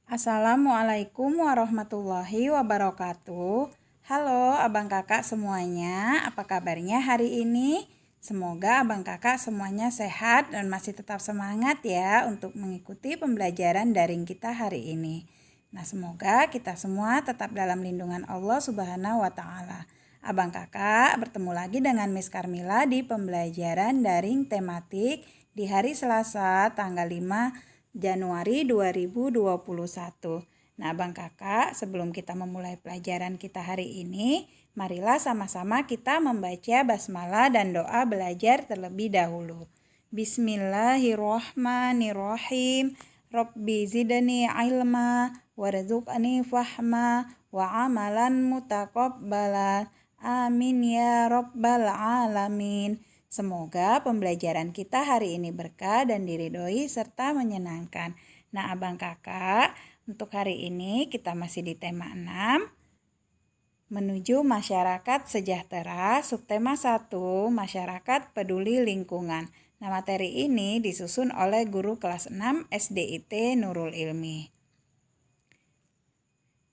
Assalamualaikum warahmatullahi wabarakatuh. Halo abang kakak semuanya, apa kabarnya hari ini? Semoga abang kakak semuanya sehat dan masih tetap semangat ya untuk mengikuti pembelajaran daring kita hari ini. Nah, semoga kita semua tetap dalam lindungan Allah Subhanahu wa Ta'ala. Abang kakak bertemu lagi dengan Miss Karmila di pembelajaran daring tematik di hari Selasa tanggal 5 Januari 2021. Nah, abang kakak, sebelum kita memulai pelajaran kita hari ini, marilah sama-sama kita membaca basmalah dan doa belajar terlebih dahulu. Bismillahirrahmanirrahim. Rabbi zidni ilma warzuqni fahma wa amalan mutaqabbala. Amin ya rabbal alamin. Semoga pembelajaran kita hari ini berkah dan diridhoi serta menyenangkan. Nah, abang kakak, untuk hari ini kita masih di tema 6, menuju masyarakat sejahtera, subtema 1, masyarakat peduli lingkungan. Nah, materi ini disusun oleh guru kelas 6 SDIT Nurul Ilmi.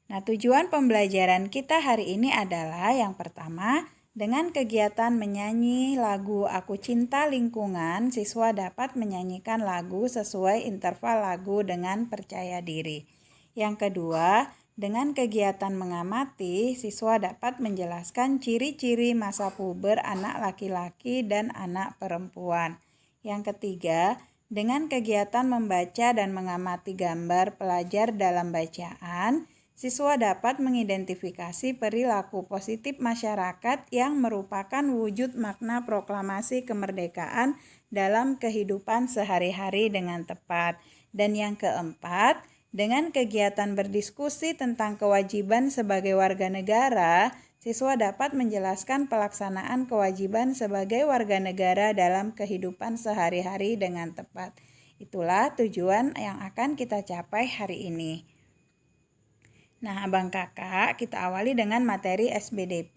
Nah, tujuan pembelajaran kita hari ini adalah yang pertama, dengan kegiatan menyanyi lagu Aku Cinta Lingkungan, siswa dapat menyanyikan lagu sesuai interval lagu dengan percaya diri. Yang kedua, dengan kegiatan mengamati, siswa dapat menjelaskan ciri-ciri masa puber anak laki-laki dan anak perempuan. Yang ketiga, dengan kegiatan membaca dan mengamati gambar pelajar dalam bacaan, siswa dapat mengidentifikasi perilaku positif masyarakat yang merupakan wujud makna proklamasi kemerdekaan dalam kehidupan sehari-hari dengan tepat. Dan yang keempat, dengan kegiatan berdiskusi tentang kewajiban sebagai warga negara, siswa dapat menjelaskan pelaksanaan kewajiban sebagai warga negara dalam kehidupan sehari-hari dengan tepat. Itulah tujuan yang akan kita capai hari ini. Nah, abang kakak, kita awali dengan materi SBDP.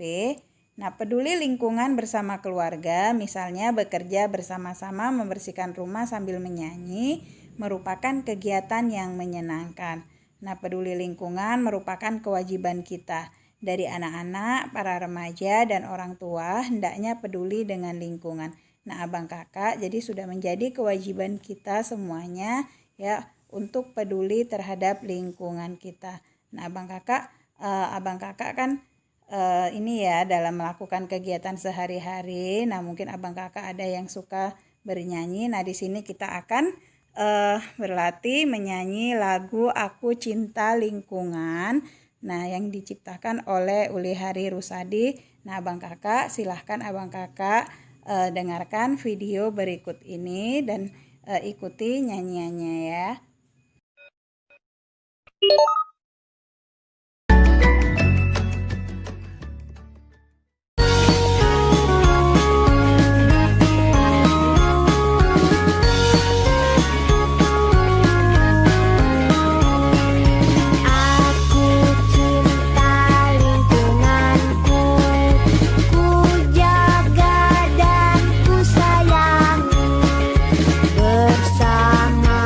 Nah, peduli lingkungan bersama keluarga, misalnya bekerja bersama-sama membersihkan rumah sambil menyanyi, merupakan kegiatan yang menyenangkan. Nah, peduli lingkungan merupakan kewajiban kita. Dari anak-anak, para remaja, dan orang tua hendaknya peduli dengan lingkungan. Nah, abang kakak, jadi sudah menjadi kewajiban kita semuanya ya untuk peduli terhadap lingkungan kita. Nah, abang kakak kan ini ya dalam melakukan kegiatan sehari-hari. Nah, mungkin abang kakak ada yang suka bernyanyi. Nah, di sini kita akan berlatih menyanyi lagu Aku Cinta Lingkungan. Nah, yang diciptakan oleh Uli Hari Rusadi. Nah, abang kakak silahkan abang kakak dengarkan video berikut ini dan ikuti nyanyiannya ya. Bersama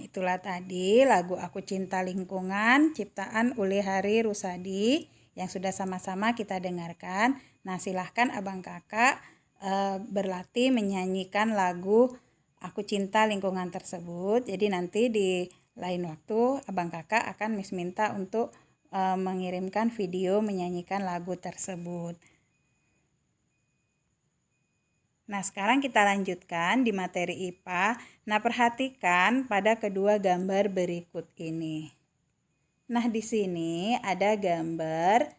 itulah tadi lagu Aku Cinta Lingkungan ciptaan Uli Hari Rusadi yang sudah sama-sama kita dengarkan. Nah, silahkan abang kakak berlatih menyanyikan lagu Aku Cinta Lingkungan tersebut. Jadi nanti di lain waktu abang kakak akan minta untuk mengirimkan video menyanyikan lagu tersebut. Nah, sekarang kita lanjutkan di materi IPA. Nah, perhatikan pada kedua gambar berikut ini. Nah, di sini ada gambar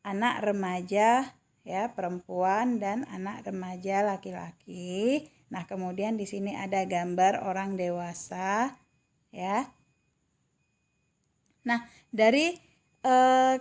anak remaja ya, perempuan dan anak remaja laki-laki. Nah, kemudian di sini ada gambar orang dewasa ya. Nah, dari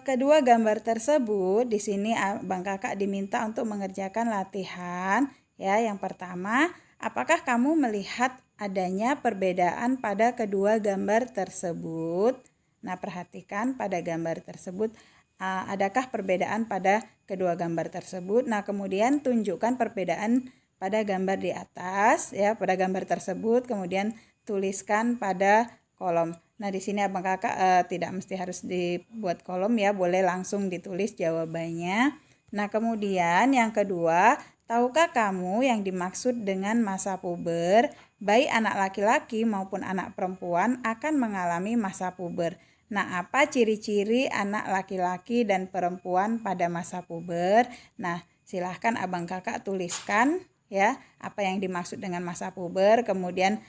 kedua gambar tersebut di sini abang kakak diminta untuk mengerjakan latihan. Ya, yang pertama, apakah kamu melihat adanya perbedaan pada kedua gambar tersebut? Nah, perhatikan pada gambar tersebut, adakah perbedaan pada kedua gambar tersebut? Nah, kemudian tunjukkan perbedaan pada gambar di atas, ya, pada gambar tersebut, kemudian tuliskan pada kolom. Nah, di sini abang kakak tidak mesti harus dibuat kolom ya, boleh langsung ditulis jawabannya. Nah, kemudian yang kedua, tahukah kamu yang dimaksud dengan masa puber? Baik anak laki-laki maupun anak perempuan akan mengalami masa puber. Nah, apa ciri-ciri anak laki-laki dan perempuan pada masa puber? Nah, silahkan abang kakak tuliskan ya, apa yang dimaksud dengan masa puber. Kemudian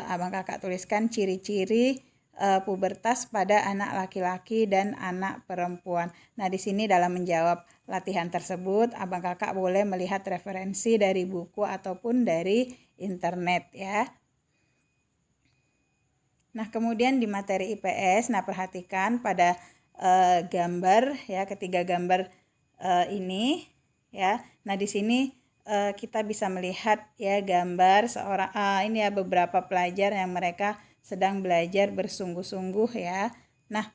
abang kakak tuliskan ciri-ciri pubertas pada anak laki-laki dan anak perempuan. Nah, di sini dalam menjawab latihan tersebut, abang kakak boleh melihat referensi dari buku ataupun dari internet ya. Nah, kemudian di materi IPS, nah perhatikan pada gambar ya, ketiga gambar ini ya. Nah, di sini kita bisa melihat ya gambar seorang ini ya, beberapa pelajar yang mereka sedang belajar bersungguh-sungguh ya. Nah,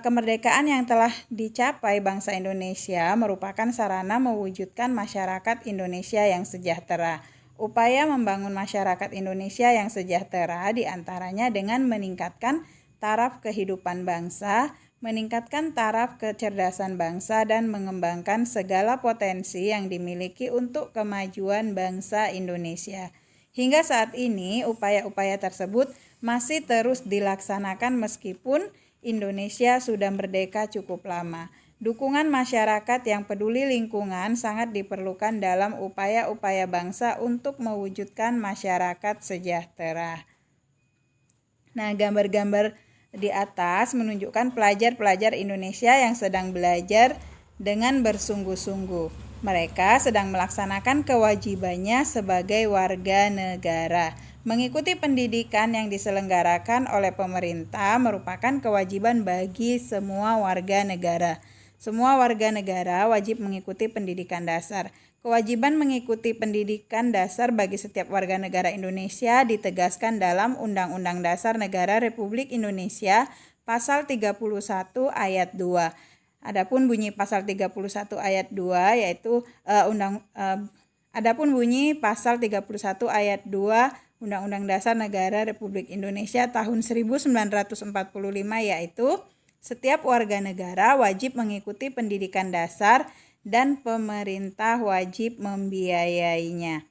kemerdekaan yang telah dicapai bangsa Indonesia merupakan sarana mewujudkan masyarakat Indonesia yang sejahtera. Upaya membangun masyarakat Indonesia yang sejahtera diantaranya dengan meningkatkan taraf kehidupan bangsa, meningkatkan taraf kecerdasan bangsa, dan mengembangkan segala potensi yang dimiliki untuk kemajuan bangsa Indonesia. Hingga saat ini, upaya-upaya tersebut masih terus dilaksanakan meskipun Indonesia sudah merdeka cukup lama. Dukungan masyarakat yang peduli lingkungan sangat diperlukan dalam upaya-upaya bangsa untuk mewujudkan masyarakat sejahtera. Nah, gambar-gambar di atas menunjukkan pelajar-pelajar Indonesia yang sedang belajar dengan bersungguh-sungguh. Mereka sedang melaksanakan kewajibannya sebagai warga negara. Mengikuti pendidikan yang diselenggarakan oleh pemerintah merupakan kewajiban bagi semua warga negara. Semua warga negara wajib mengikuti pendidikan dasar. Kewajiban mengikuti pendidikan dasar bagi setiap warga negara Indonesia ditegaskan dalam Undang-Undang Dasar Negara Republik Indonesia Pasal 31 Ayat 2. Adapun bunyi pasal 31 ayat 2 yaitu adapun bunyi pasal 31 ayat 2 Undang-Undang Dasar Negara Republik Indonesia tahun 1945 yaitu setiap warga negara wajib mengikuti pendidikan dasar dan pemerintah wajib membiayainya.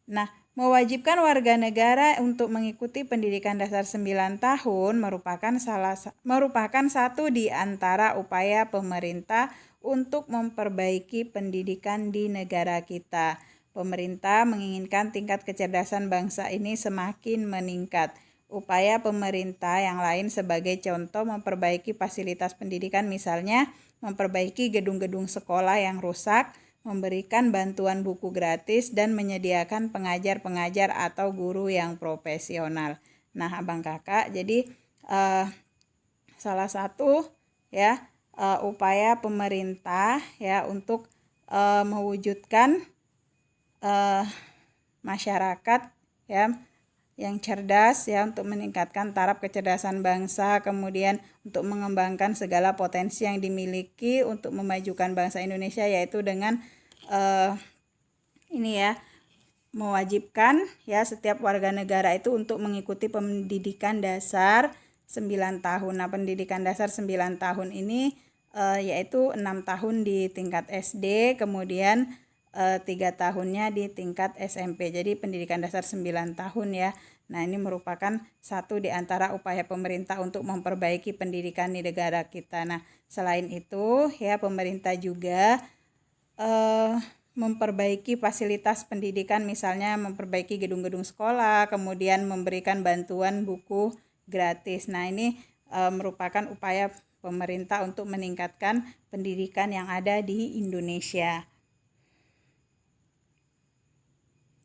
Nah, mewajibkan warga negara untuk mengikuti pendidikan dasar 9 tahun merupakan satu di antara upaya pemerintah untuk memperbaiki pendidikan di negara kita. Pemerintah menginginkan tingkat kecerdasan bangsa ini semakin meningkat. Upaya pemerintah yang lain sebagai contoh memperbaiki fasilitas pendidikan, misalnya memperbaiki gedung-gedung sekolah yang rusak, memberikan bantuan buku gratis, dan menyediakan pengajar-pengajar atau guru yang profesional. Nah, abang kakak, jadi salah satu ya upaya pemerintah ya untuk mewujudkan masyarakat ya yang cerdas ya, untuk meningkatkan taraf kecerdasan bangsa, kemudian untuk mengembangkan segala potensi yang dimiliki untuk memajukan bangsa Indonesia, yaitu dengan ini ya mewajibkan ya setiap warga negara itu untuk mengikuti pendidikan dasar 9 tahun. Nah, pendidikan dasar 9 tahun ini yaitu 6 tahun di tingkat SD, kemudian 3 tahunnya di tingkat SMP. Jadi pendidikan dasar 9 tahun ya. Nah, ini merupakan satu di antara upaya pemerintah untuk memperbaiki pendidikan di negara kita. Nah, selain itu ya pemerintah juga memperbaiki fasilitas pendidikan, misalnya memperbaiki gedung-gedung sekolah, kemudian memberikan bantuan buku gratis. Nah, ini merupakan upaya pemerintah untuk meningkatkan pendidikan yang ada di Indonesia.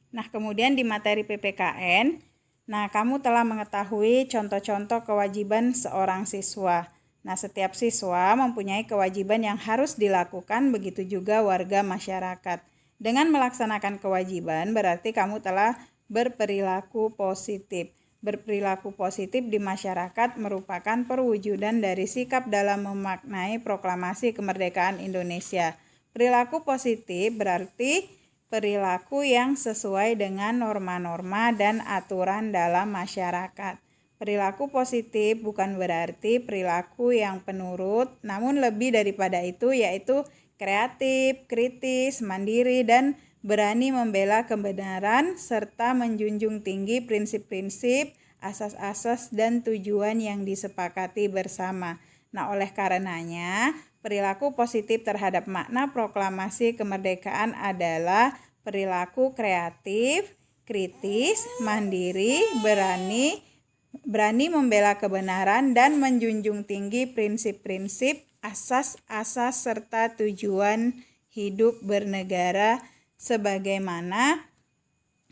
Nah, kemudian di materi PPKN, nah kamu telah mengetahui contoh-contoh kewajiban seorang siswa. Nah, setiap siswa mempunyai kewajiban yang harus dilakukan, begitu juga warga masyarakat. Dengan melaksanakan kewajiban, berarti kamu telah berperilaku positif. Berperilaku positif di masyarakat merupakan perwujudan dari sikap dalam memaknai proklamasi kemerdekaan Indonesia. Perilaku positif berarti perilaku yang sesuai dengan norma-norma dan aturan dalam masyarakat. Perilaku positif bukan berarti perilaku yang penurut, namun lebih daripada itu yaitu kreatif, kritis, mandiri, dan berani membela kebenaran serta menjunjung tinggi prinsip-prinsip, asas-asas, dan tujuan yang disepakati bersama. Nah, oleh karenanya, perilaku positif terhadap makna proklamasi kemerdekaan adalah perilaku kreatif, kritis, mandiri, berani membela kebenaran, dan menjunjung tinggi prinsip-prinsip, asas-asas, serta tujuan hidup bernegara sebagaimana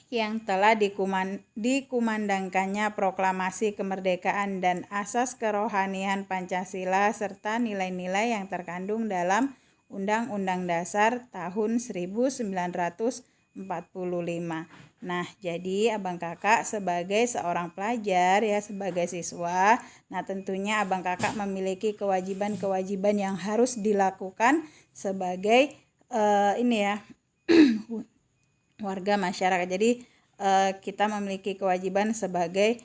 yang telah dikumandangkannya proklamasi kemerdekaan dan asas kerohanian Pancasila serta nilai-nilai yang terkandung dalam Undang-Undang Dasar tahun 1945. Nah, jadi abang kakak sebagai seorang pelajar ya, sebagai siswa, nah tentunya abang kakak memiliki kewajiban-kewajiban yang harus dilakukan sebagai warga masyarakat. Jadi kita memiliki kewajiban sebagai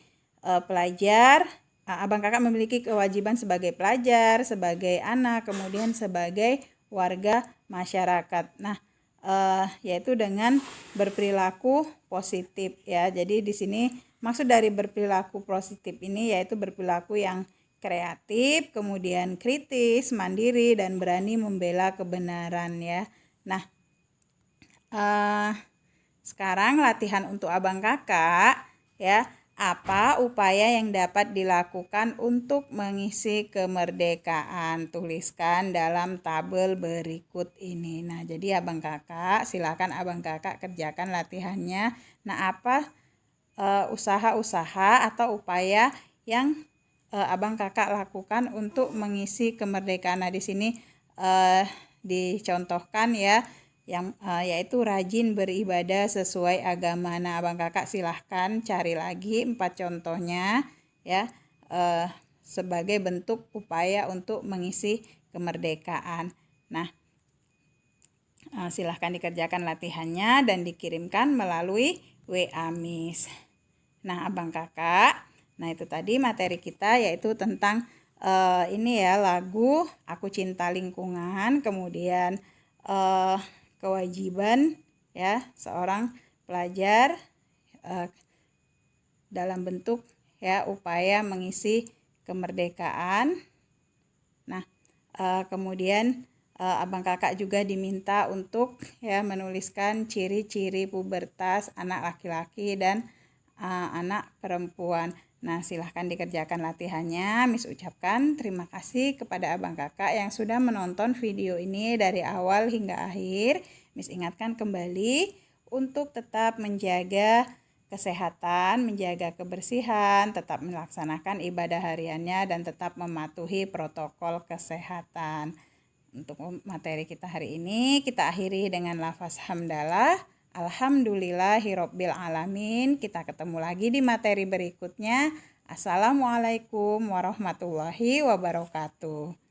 pelajar. Abang kakak memiliki kewajiban sebagai pelajar, sebagai anak, kemudian sebagai warga masyarakat. Nah, yaitu dengan berperilaku positif ya. Jadi di sini maksud dari berperilaku positif ini yaitu berperilaku yang kreatif, kemudian kritis, mandiri, dan berani membela kebenaran ya. Nah, sekarang latihan untuk abang kakak ya. Apa upaya yang dapat dilakukan untuk mengisi kemerdekaan? Tuliskan dalam tabel berikut ini. Nah, jadi abang kakak, silakan abang kakak kerjakan latihannya. Nah, apa usaha-usaha atau upaya yang abang kakak lakukan untuk mengisi kemerdekaan? Nah, di sini dicontohkan ya, yang yaitu rajin beribadah sesuai agama. Nah, abang kakak silahkan cari lagi 4 contohnya ya, sebagai bentuk upaya untuk mengisi kemerdekaan. Nah, silahkan dikerjakan latihannya dan dikirimkan melalui WA Miss. Nah, abang kakak, nah itu tadi materi kita yaitu tentang ini ya, lagu Aku Cinta Lingkungan, kemudian kewajiban ya seorang pelajar dalam bentuk ya upaya mengisi kemerdekaan. Nah, kemudian abang kakak juga diminta untuk ya menuliskan ciri-ciri pubertas anak laki-laki dan anak perempuan. Nah, silahkan dikerjakan latihannya. Miss ucapkan terima kasih kepada abang kakak yang sudah menonton video ini dari awal hingga akhir. Miss ingatkan kembali untuk tetap menjaga kesehatan, menjaga kebersihan, tetap melaksanakan ibadah hariannya, dan tetap mematuhi protokol kesehatan. Untuk materi kita hari ini, kita akhiri dengan lafaz hamdalah. Alhamdulillahirabbil alamin. Kita ketemu lagi di materi berikutnya. Assalamualaikum warahmatullahi wabarakatuh.